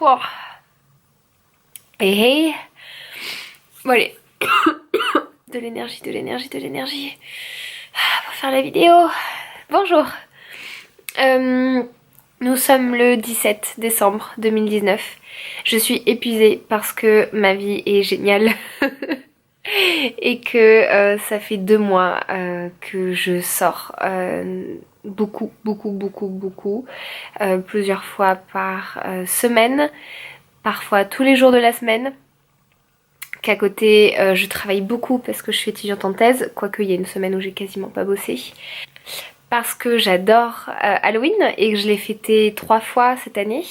Wow. Et hey. Bon allez. De l'énergie, de l'énergie, de l'énergie. Pour faire la vidéo. Bonjour. Nous sommes le 17 décembre 2019. Je suis épuisée parce que ma vie est géniale. Et que ça fait 2 mois que je sors beaucoup, plusieurs fois par semaine, parfois tous les jours de la semaine. Qu'à côté je travaille beaucoup parce que je suis étudiante en thèse, quoique il y a une semaine où j'ai quasiment pas bossé. Parce que j'adore Halloween et que je l'ai fêté 3 fois cette année.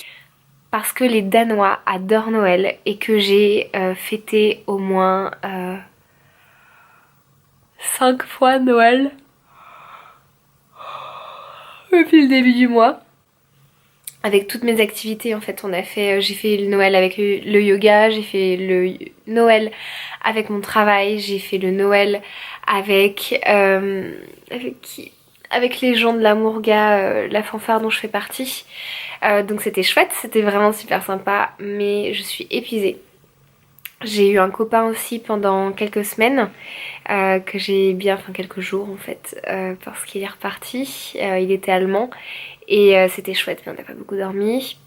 Parce que les Danois adorent Noël et que j'ai fêté au moins 5 fois Noël depuis le début du mois. Avec toutes mes activités en fait, j'ai fait le Noël avec le yoga, j'ai fait le Noël avec mon travail, j'ai fait le Noël avec avec les gens de la Mourga, la fanfare dont je fais partie. Donc c'était chouette, c'était vraiment super sympa, mais je suis épuisée. J'ai eu un copain aussi pendant quelques semaines, que j'ai bien, enfin quelques jours en fait, parce qu'il est reparti, il était allemand, et c'était chouette, mais on n'a pas beaucoup dormi.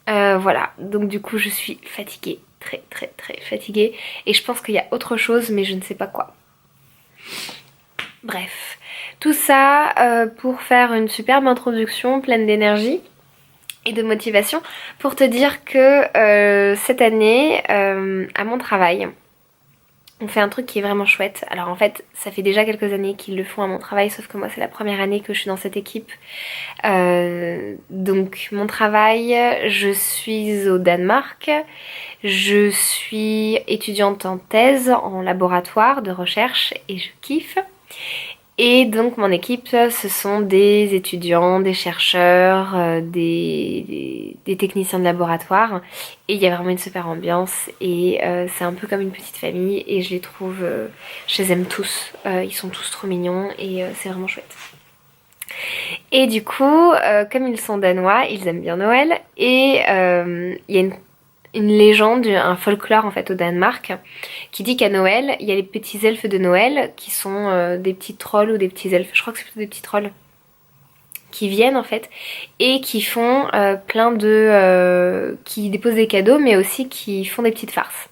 Voilà, donc du coup je suis fatiguée, très fatiguée, et je pense qu'il y a autre chose, mais je ne sais pas quoi. Bref, tout ça pour faire une superbe introduction pleine d'énergie et de motivation pour te dire que cette année, à mon travail, on fait un truc qui est vraiment chouette. Alors en fait, ça fait déjà quelques années qu'ils le font à mon travail, sauf que moi c'est la première année que je suis dans cette équipe. Donc mon travail, je suis au Danemark, je suis étudiante en thèse, en laboratoire de recherche et je kiffe. Et donc mon équipe, ce sont des étudiants, des chercheurs, des techniciens de laboratoire. Et il y a vraiment une super ambiance et c'est un peu comme une petite famille et je les trouve, je les aime tous. Ils sont tous trop mignons et c'est vraiment chouette. Et du coup, comme ils sont danois, ils aiment bien Noël et il y a une légende, un folklore en fait au Danemark qui dit qu'à Noël, il y a les petits elfes de Noël qui sont des petits trolls ou des petits elfes, je crois que c'est plutôt des petits trolls, qui viennent en fait et qui font plein de... qui déposent des cadeaux mais aussi qui font des petites farces.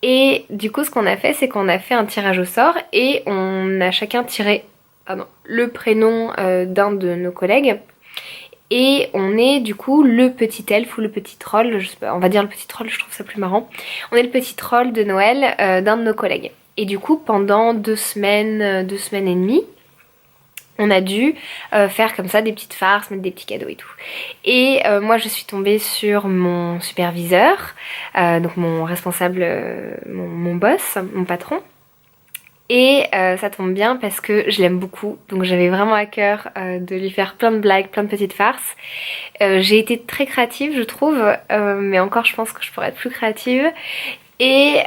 Et du coup ce qu'on a fait, c'est qu'on a fait un tirage au sort et on a chacun tiré le prénom d'un de nos collègues. Et on est du coup le petit elfe ou le petit troll, je sais pas, on va dire le petit troll, je trouve ça plus marrant. On est le petit troll de Noël d'un de nos collègues. Et du coup pendant 2 semaines et demie, on a dû faire comme ça des petites farces, mettre des petits cadeaux et tout. Et moi je suis tombée sur mon superviseur, donc mon responsable, mon boss, mon patron. Et ça tombe bien parce que je l'aime beaucoup, donc j'avais vraiment à cœur de lui faire plein de blagues, plein de petites farces. J'ai été très créative je trouve, mais encore je pense que je pourrais être plus créative. Et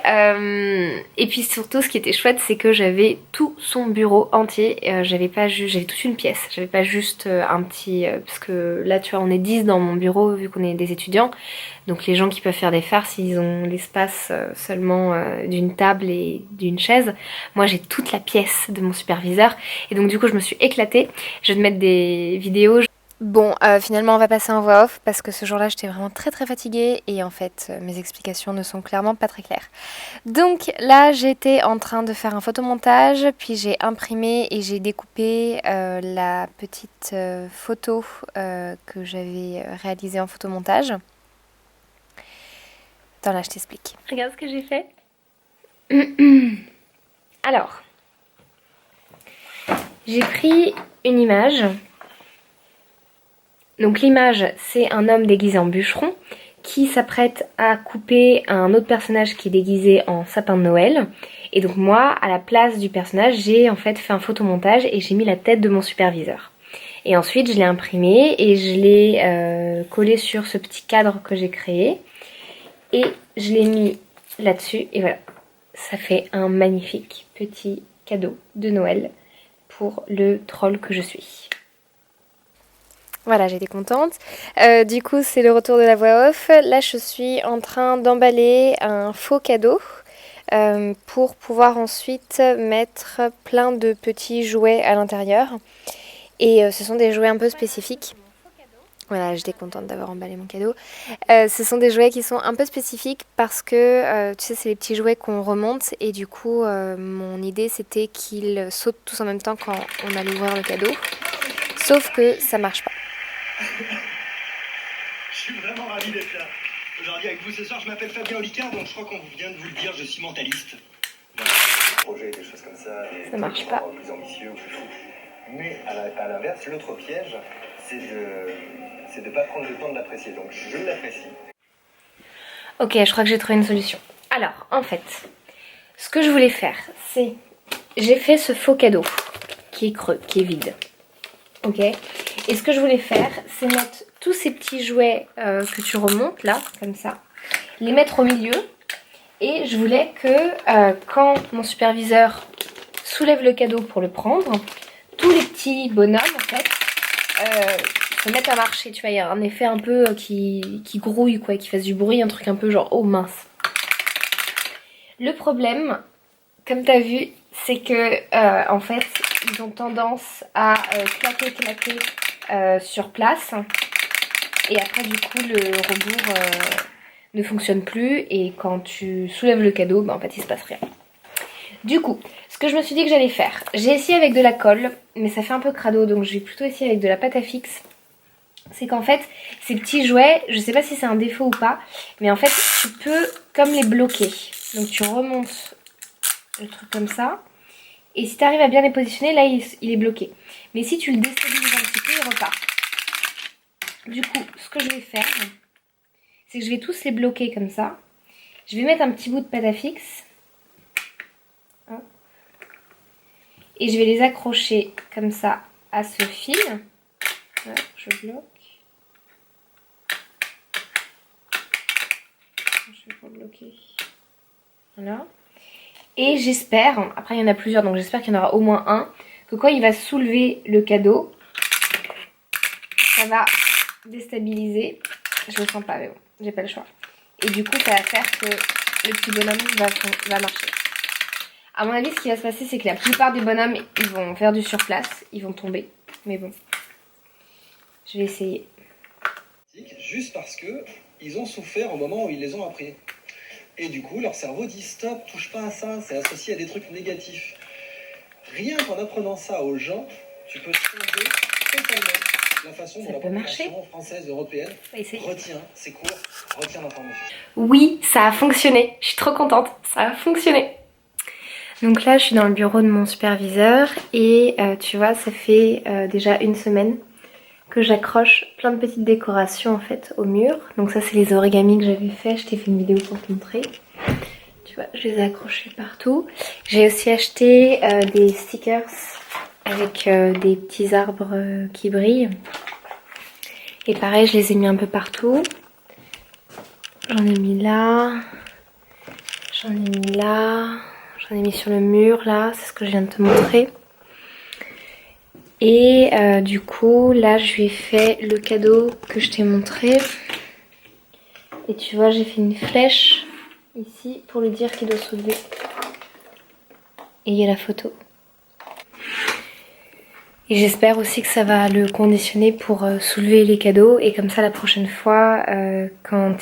puis surtout ce qui était chouette c'est que j'avais tout son bureau entier, j'avais toute une pièce, j'avais pas juste un petit... parce que là tu vois on est 10 dans mon bureau vu qu'on est des étudiants, donc les gens qui peuvent faire des farces ils ont l'espace seulement d'une table et d'une chaise. Moi j'ai toute la pièce de mon superviseur et donc du coup je me suis éclatée. Je vais te mettre des vidéos. Bon, finalement on va passer en voix off parce que ce jour-là j'étais vraiment très fatiguée et en fait mes explications ne sont clairement pas très claires. Donc là j'étais en train de faire un photomontage, puis j'ai imprimé et j'ai découpé la petite photo que j'avais réalisée en photomontage. Attends là je t'explique. Regarde ce que j'ai fait. Alors, j'ai pris une image. Donc l'image, c'est un homme déguisé en bûcheron qui s'apprête à couper un autre personnage qui est déguisé en sapin de Noël. Et donc moi, à la place du personnage, j'ai en fait fait un photomontage et j'ai mis la tête de mon superviseur. Et ensuite, je l'ai imprimé et je l'ai collé sur ce petit cadre que j'ai créé. Et je l'ai mis là-dessus et voilà. Ça fait un magnifique petit cadeau de Noël pour le troll que je suis. Voilà, j'étais contente. Du coup, c'est le retour de la voix off. Là, je suis en train d'emballer un faux cadeau pour pouvoir ensuite mettre plein de petits jouets à l'intérieur. Et ce sont des jouets un peu spécifiques. Voilà, j'étais contente d'avoir emballé mon cadeau. Ce sont des jouets qui sont un peu spécifiques parce que, tu sais, c'est les petits jouets qu'on remonte. Et du coup, mon idée, c'était qu'ils sautent tous en même temps quand on allait ouvrir le cadeau. Sauf que ça marche pas. Je suis vraiment ravi d'être là. Aujourd'hui avec vous ce soir, je m'appelle Fabien Olicard, donc je crois qu'on vient de vous le dire, je suis mentaliste. Voilà. Des projets, des choses comme ça, Ça marche pas. Plus ambitieux, plus fou. Mais à l'inverse, l'autre piège, c'est de pas prendre le temps de l'apprécier. Donc je l'apprécie. Ok, je crois que j'ai trouvé une solution. Alors, en fait, ce que je voulais faire, c'est... J'ai fait ce faux cadeau qui est creux, qui est vide. Ok. Et ce que je voulais faire, c'est mettre tous ces petits jouets que tu remontes là, comme ça, les mettre au milieu. Et je voulais que quand mon superviseur soulève le cadeau pour le prendre, tous les petits bonhommes en fait se mettent à marcher. Tu vois, il y a un effet un peu qui grouille, quoi, qui fasse du bruit, un truc un peu genre oh mince. Le problème, comme tu as vu, c'est que en fait, ils ont tendance à claquer sur place. Et après, du coup, le rebours ne fonctionne plus. Et quand tu soulèves le cadeau, bah, en fait, il se passe rien. Du coup, ce que je me suis dit que j'allais faire, j'ai essayé avec de la colle, mais ça fait un peu crado, donc je vais plutôt essayer avec de la pâte à fixe. C'est qu'en fait, ces petits jouets, je sais pas si c'est un défaut ou pas, mais en fait, tu peux comme les bloquer. Donc tu remontes le truc comme ça. Et si tu arrives à bien les positionner, là il est bloqué. Mais si tu le déstabilises un petit peu, il repart. Du coup, ce que je vais faire, c'est que je vais tous les bloquer comme ça. Je vais mettre un petit bout de pâte à fixe. Et je vais les accrocher comme ça à ce fil. Voilà, je bloque. Je vais pas bloquer. Voilà. Et j'espère, après il y en a plusieurs, donc j'espère qu'il y en aura au moins un, que quand il va soulever le cadeau, ça va déstabiliser. Je le sens pas, mais bon, j'ai pas le choix. Et du coup, ça va faire que le petit bonhomme va marcher. À mon avis, ce qui va se passer, c'est que la plupart des bonhommes, ils vont faire du surplace, ils vont tomber. Mais bon, je vais essayer. Juste parce que ils ont souffert au moment où ils les ont appris. Et du coup, leur cerveau dit stop, touche pas à ça, c'est associé à des trucs négatifs. Rien qu'en apprenant ça aux gens, tu peux changer totalement la façon dont la population française, européenne retient, c'est court, retient l'information. Oui, ça a fonctionné. Je suis trop contente. Ça a fonctionné. Donc là, je suis dans le bureau de mon superviseur et tu vois, ça fait déjà une semaine que j'accroche plein de petites décorations en fait au mur. Donc ça, c'est les origamis que j'avais fait. Je t'ai fait une vidéo pour te montrer. Tu vois, je les ai accrochés partout. J'ai aussi acheté des stickers avec des petits arbres qui brillent. Et pareil, je les ai mis un peu partout. J'en ai mis là. J'en ai mis là. J'en ai mis sur le mur là. C'est ce que je viens de te montrer. Et du coup, là, je lui ai fait le cadeau que je t'ai montré. Et tu vois, j'ai fait une flèche ici pour lui dire qu'il doit soulever. Et il y a la photo. Et j'espère aussi que ça va le conditionner pour soulever les cadeaux. Et comme ça, la prochaine fois, quand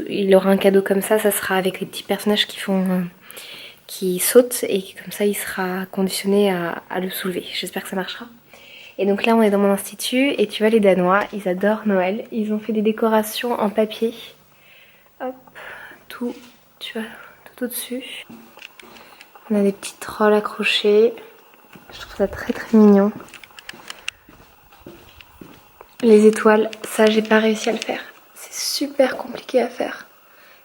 il aura un cadeau comme ça sera avec les petits personnages qui sautent. Et comme ça, il sera conditionné à le soulever. J'espère que ça marchera. Et donc là, on est dans mon institut. Et tu vois, les Danois, ils adorent Noël. Ils ont fait des décorations en papier. Hop, tout, tu vois, tout au-dessus. On a des petits trolls accrochés. Je trouve ça très très mignon. Les étoiles, ça j'ai pas réussi à le faire. C'est super compliqué à faire.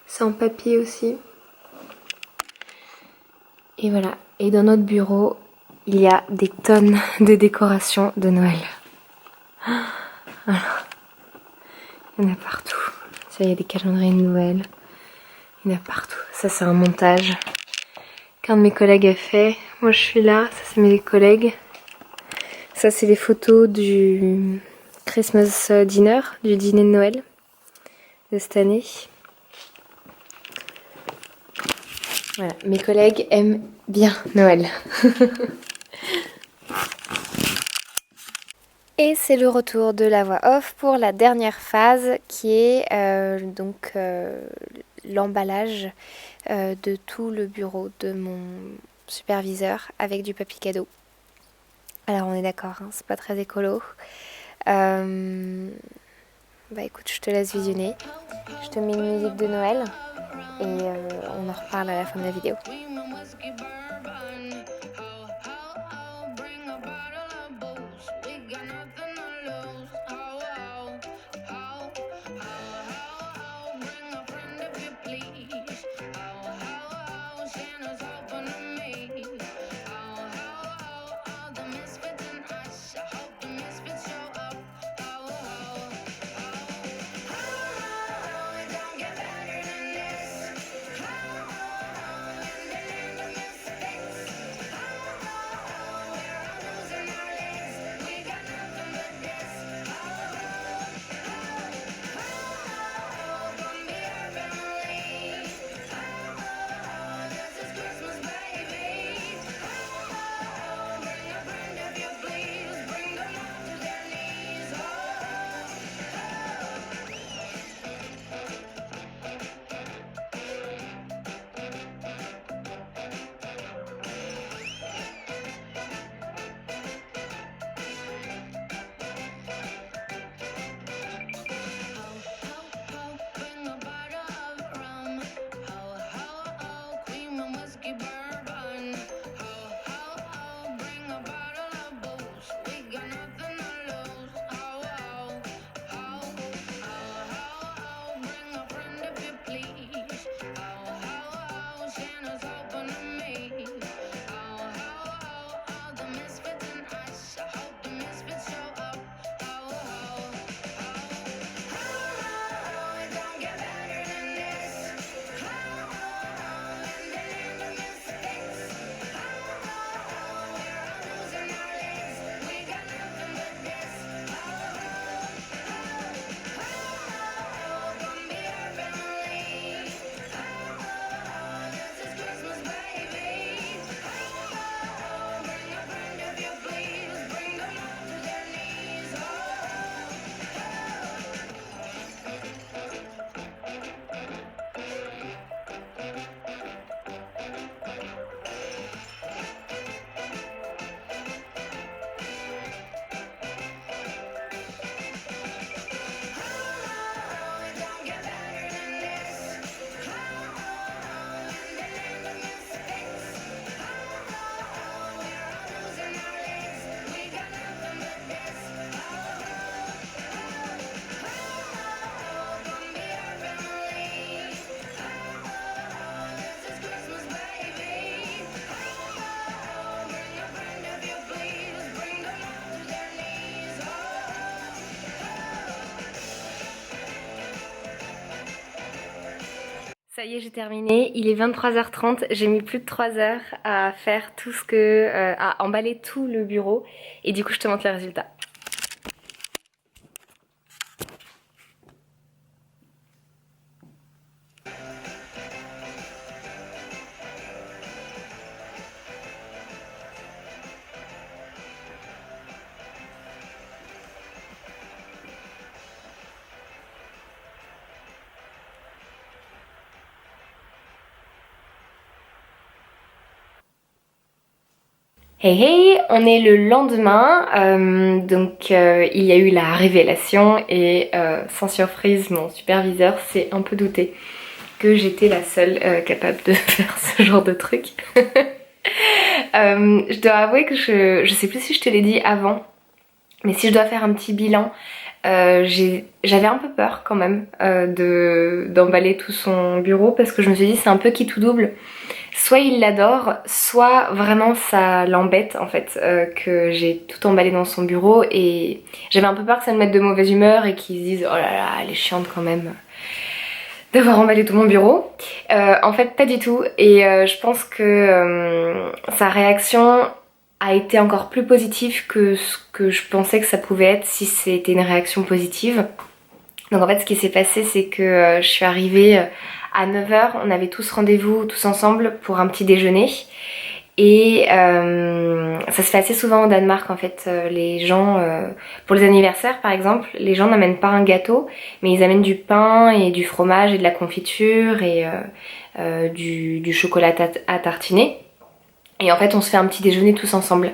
C'est en papier aussi. Et voilà. Et dans notre bureau, il y a des tonnes de décorations de Noël. Voilà. Il y en a partout. Ça, il y a des calendriers de Noël. Il y en a partout. Ça, c'est un montage qu'un de mes collègues a fait. Moi, je suis là. Ça, c'est mes collègues. Ça, c'est les photos du Christmas dinner, du dîner de Noël de cette année. Voilà, mes collègues aiment bien Noël. Et c'est le retour de la voix off pour la dernière phase qui est l'emballage de tout le bureau de mon superviseur avec du papier cadeau. Alors on est d'accord, hein, c'est pas très écolo. Bah écoute, je te laisse visionner. Je te mets une musique de Noël et on en reparle à la fin de la vidéo. Ça y est, j'ai terminé. Il est 23h30. J'ai mis plus de 3 heures à faire tout ce que... à emballer tout le bureau. Et du coup, je te montre les résultats. Hey hey, on est le lendemain, il y a eu la révélation et sans surprise, mon superviseur s'est un peu douté que j'étais la seule capable de faire ce genre de truc. Je dois avouer que je sais plus si je te l'ai dit avant, mais si je dois faire un petit bilan, j'avais un peu peur quand même d'emballer tout son bureau parce que je me suis dit c'est un peu qui tout double. Soit il l'adore, soit vraiment ça l'embête en fait que j'ai tout emballé dans son bureau et j'avais un peu peur que ça me mette de mauvaise humeur et qu'il se dise oh là là elle est chiante quand même d'avoir emballé tout mon bureau. En fait pas du tout et je pense que sa réaction a été encore plus positif que ce que je pensais que ça pouvait être si c'était une réaction positive. Donc en fait ce qui s'est passé c'est que je suis arrivée à 9h, on avait tous rendez-vous tous ensemble pour un petit déjeuner. Et ça se fait assez souvent au Danemark en fait, les gens, pour les anniversaires par exemple, les gens n'amènent pas un gâteau, mais ils amènent du pain et du fromage et de la confiture et du chocolat à tartiner. Et en fait on se fait un petit déjeuner tous ensemble.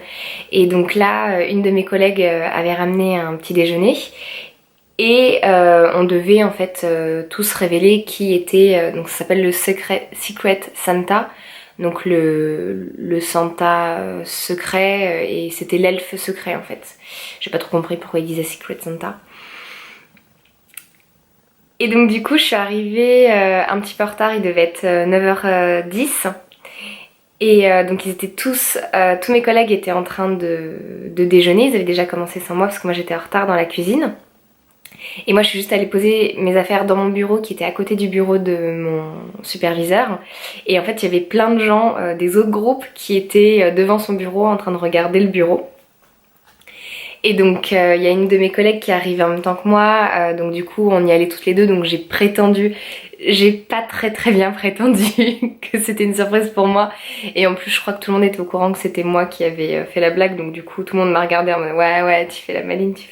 Et donc là, une de mes collègues avait ramené un petit déjeuner. Et on devait en fait tous révéler qui était, donc ça s'appelle le Secret Santa, donc le Santa secret, et c'était l'elfe secret en fait. J'ai pas trop compris pourquoi il disait Secret Santa. Et donc du coup je suis arrivée un petit peu en retard, il devait être 9h10. Et donc ils étaient tous mes collègues étaient en train de déjeuner, ils avaient déjà commencé sans moi parce que moi j'étais en retard dans la cuisine. Et moi je suis juste allée poser mes affaires dans mon bureau qui était à côté du bureau de mon superviseur. Et en fait il y avait plein de gens des autres groupes qui étaient devant son bureau en train de regarder le bureau. Et donc il y a une de mes collègues qui arrive en même temps que moi, donc du coup on y allait toutes les deux, donc j'ai pas très bien prétendu que c'était une surprise pour moi. Et en plus je crois que tout le monde était au courant que c'était moi qui avais fait la blague, donc du coup tout le monde m'a regardé en mode ouais tu fais la maline, tu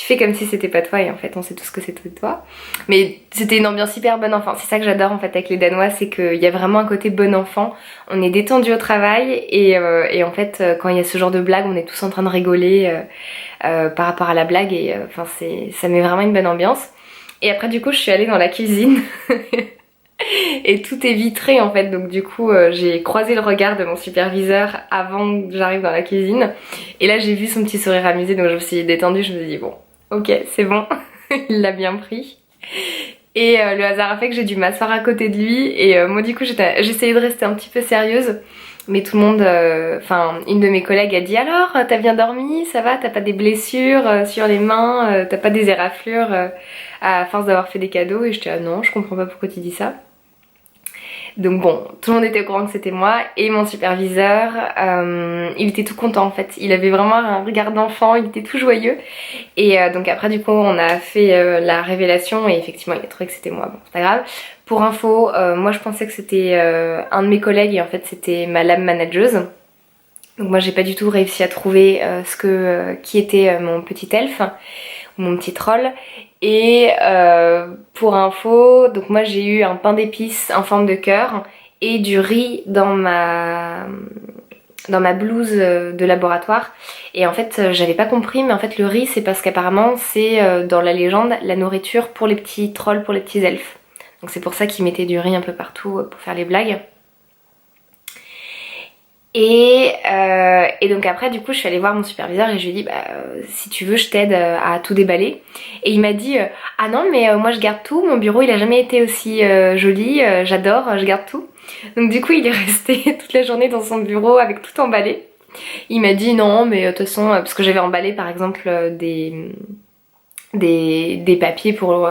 fais comme si c'était pas toi, et en fait on sait tous que c'était toi. Mais c'était une ambiance hyper bon enfant, c'est ça que j'adore en fait avec les Danois, c'est qu'il y a vraiment un côté bon enfant, on est détendu au travail et en fait quand il y a ce genre de blague on est tous en train de rigoler par rapport à la blague, et enfin ça met vraiment une bonne ambiance. Et après du coup je suis allée dans la cuisine et tout est vitré en fait, donc du coup j'ai croisé le regard de mon superviseur avant que j'arrive dans la cuisine, et là j'ai vu son petit sourire amusé, donc je me suis détendue, je me suis dit bon ok c'est bon, il l'a bien pris. Et le hasard a fait que j'ai dû m'asseoir à côté de lui, et moi du coup j'essayais de rester un petit peu sérieuse, mais tout le monde, enfin une de mes collègues a dit alors t'as bien dormi, ça va, t'as pas des blessures sur les mains, t'as pas des éraflures à force d'avoir fait des cadeaux, et j'étais ah non je comprends pas pourquoi tu dis ça. Donc bon, tout le monde était au courant que c'était moi, et mon superviseur, il était tout content en fait. Il avait vraiment un regard d'enfant, il était tout joyeux. Et donc après du coup on a fait la révélation, et effectivement il a trouvé que c'était moi, bon c'est pas grave. Pour info, moi je pensais que c'était un de mes collègues, et en fait c'était ma lab manageuse. Donc moi j'ai pas du tout réussi à trouver qui était mon petit elfe, mon petit troll. Et pour info, donc moi j'ai eu un pain d'épices en forme de cœur et du riz dans ma blouse de laboratoire. Et en fait j'avais pas compris, mais en fait le riz c'est parce qu'apparemment c'est dans la légende la nourriture pour les petits trolls, pour les petits elfes. Donc c'est pour ça qu'ils mettaient du riz un peu partout pour faire les blagues. Et donc après du coup je suis allée voir mon superviseur et je lui ai dit si tu veux je t'aide à tout déballer. Et il m'a dit ah non mais moi je garde tout, mon bureau il a jamais été aussi joli, j'adore, je garde tout. Donc du coup il est resté toute la journée dans son bureau avec tout emballé. Il m'a dit non mais de toute façon, parce que j'avais emballé par exemple des papiers pour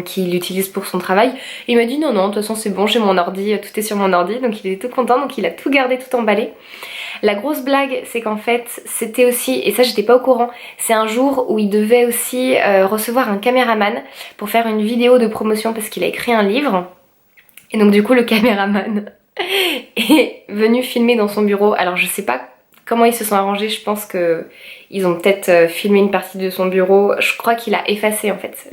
qu'il utilise pour son travail. Et il m'a dit non de toute façon c'est bon, j'ai mon ordi, tout est sur mon ordi, donc il était tout content, donc il a tout gardé, tout emballé. La grosse blague c'est qu'en fait c'était aussi, et ça j'étais pas au courant, c'est un jour où il devait aussi recevoir un caméraman pour faire une vidéo de promotion parce qu'il a écrit un livre. Et donc du coup le caméraman est venu filmer dans son bureau. Alors je sais pas comment ils se sont arrangés, je pense que ils ont peut-être filmé une partie de son bureau. Je crois qu'il a effacé en fait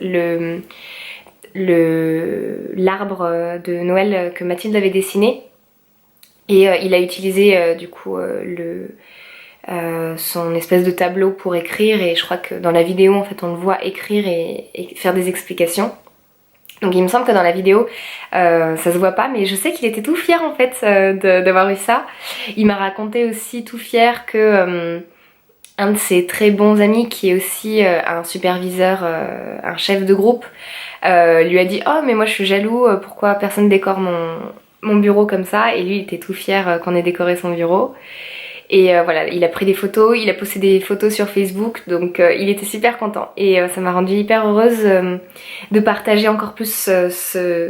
l'arbre de Noël que Mathilde avait dessiné, et il a utilisé du coup son espèce de tableau pour écrire, et je crois que dans la vidéo en fait on le voit écrire et faire des explications. Donc il me semble que dans la vidéo ça se voit pas, mais je sais qu'il était tout fier en fait d'avoir eu ça. Il m'a raconté aussi tout fier que un de ses très bons amis qui est aussi un superviseur, un chef de groupe, lui a dit oh mais moi je suis jaloux, pourquoi personne décore mon bureau comme ça, et lui il était tout fier qu'on ait décoré son bureau. Et voilà, il a pris des photos, il a posté des photos sur Facebook, donc il était super content. Et ça m'a rendue hyper heureuse de partager encore plus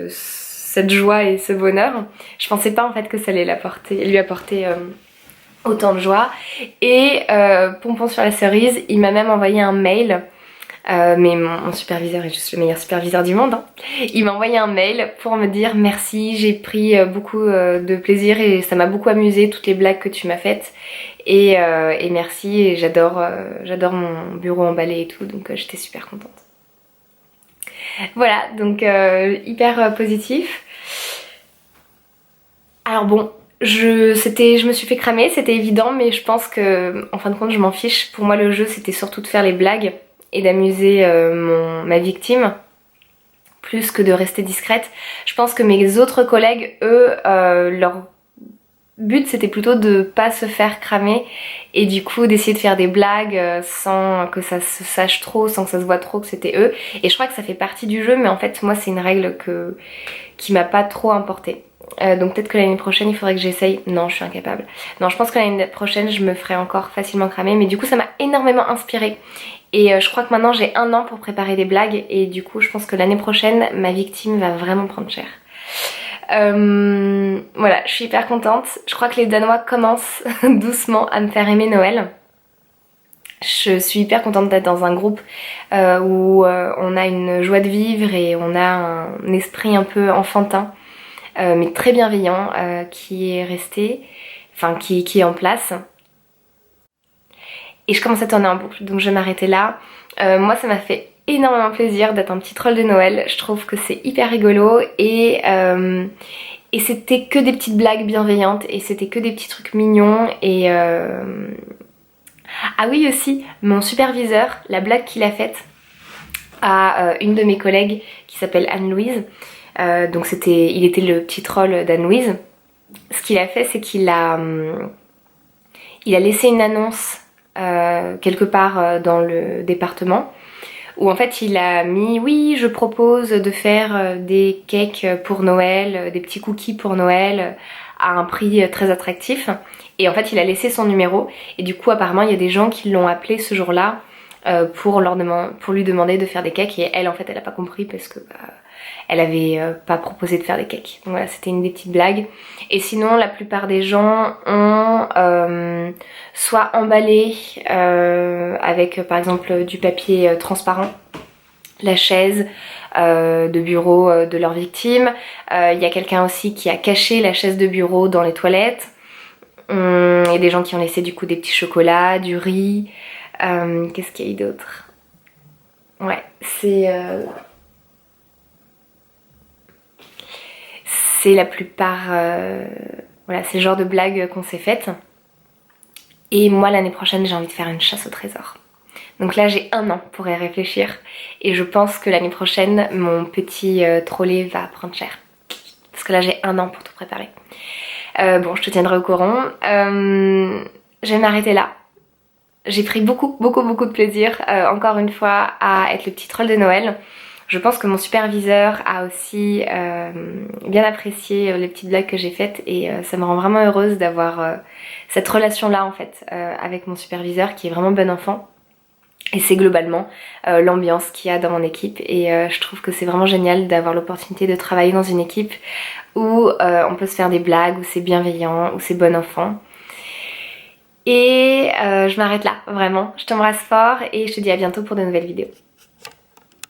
cette joie et ce bonheur. Je pensais pas en fait que ça allait lui apporter autant de joie. Et pompon sur la cerise, il m'a même envoyé un mail. Mais mon superviseur est juste le meilleur superviseur du monde, hein. Il m'a envoyé un mail pour me dire merci, j'ai pris beaucoup de plaisir et ça m'a beaucoup amusé toutes les blagues que tu m'as faites et merci, et j'adore mon bureau emballé et tout, donc j'étais super contente. Voilà, donc hyper positif. Alors bon, je me suis fait cramer, c'était évident, mais je pense que en fin de compte je m'en fiche. Pour moi le jeu c'était surtout de faire les blagues et d'amuser ma victime plus que de rester discrète. Je pense que mes autres collègues, eux, leur but c'était plutôt de pas se faire cramer et du coup d'essayer de faire des blagues sans que ça se sache trop, sans que ça se voit trop que c'était eux. Et je crois que ça fait partie du jeu, mais en fait moi c'est une règle qui m'a pas trop importée. Donc peut-être que l'année prochaine il faudrait que j'essaye. Non, je suis incapable. Non, je pense que l'année prochaine je me ferai encore facilement cramer, mais du coup ça m'a énormément inspirée. Et je crois que maintenant j'ai 1 an pour préparer des blagues et du coup je pense que l'année prochaine ma victime va vraiment prendre cher. Voilà, je suis hyper contente. Je crois que les Danois commencent doucement à me faire aimer Noël. Je suis hyper contente d'être dans un groupe où on a une joie de vivre et on a un esprit un peu enfantin, mais très bienveillant, qui est resté, enfin qui est en place. Et je commence à tourner en boucle, donc je vais m'arrêter là. Moi ça m'a fait énormément plaisir d'être un petit troll de Noël. Je trouve que c'est hyper rigolo et c'était que des petites blagues bienveillantes et c'était que des petits trucs mignons et ah oui aussi, mon superviseur, la blague qu'il a faite à une de mes collègues qui s'appelle Anne-Louise, donc il était le petit troll d'Anne-Louise. Ce qu'il a fait c'est qu'il a laissé une annonce quelque part dans le département où en fait il a mis oui je propose de faire des cakes pour Noël, des petits cookies pour Noël à un prix très attractif, et en fait il a laissé son numéro et du coup apparemment il y a des gens qui l'ont appelé ce jour-là pour lui demander de faire des cakes, et elle en fait elle a pas compris parce que elle avait pas proposé de faire des cakes. Donc voilà, c'était une des petites blagues. Et sinon la plupart des gens ont soit emballé avec par exemple du papier transparent la chaise de bureau de leur victime. Il y a quelqu'un aussi qui a caché la chaise de bureau dans les toilettes. Il y a des gens qui ont laissé du coup des petits chocolats, du riz. Qu'est-ce qu'il y a eu d'autre? Ouais, c'est la plupart... voilà, c'est le genre de blague qu'on s'est faite. Et moi l'année prochaine j'ai envie de faire une chasse au trésor. Donc là j'ai 1 an pour y réfléchir et je pense que l'année prochaine mon petit trolley va prendre cher. Parce que là j'ai 1 an pour tout préparer. Bon, je te tiendrai au courant. Je vais m'arrêter là. J'ai pris beaucoup de plaisir encore une fois à être le petit troll de Noël. Je pense que mon superviseur a aussi bien apprécié les petites blagues que j'ai faites et ça me rend vraiment heureuse d'avoir cette relation là en fait avec mon superviseur qui est vraiment bon enfant. Et c'est globalement l'ambiance qu'il y a dans mon équipe et je trouve que c'est vraiment génial d'avoir l'opportunité de travailler dans une équipe où on peut se faire des blagues, où c'est bienveillant, où c'est bon enfant. Et je m'arrête là, vraiment. Je t'embrasse fort et je te dis à bientôt pour de nouvelles vidéos.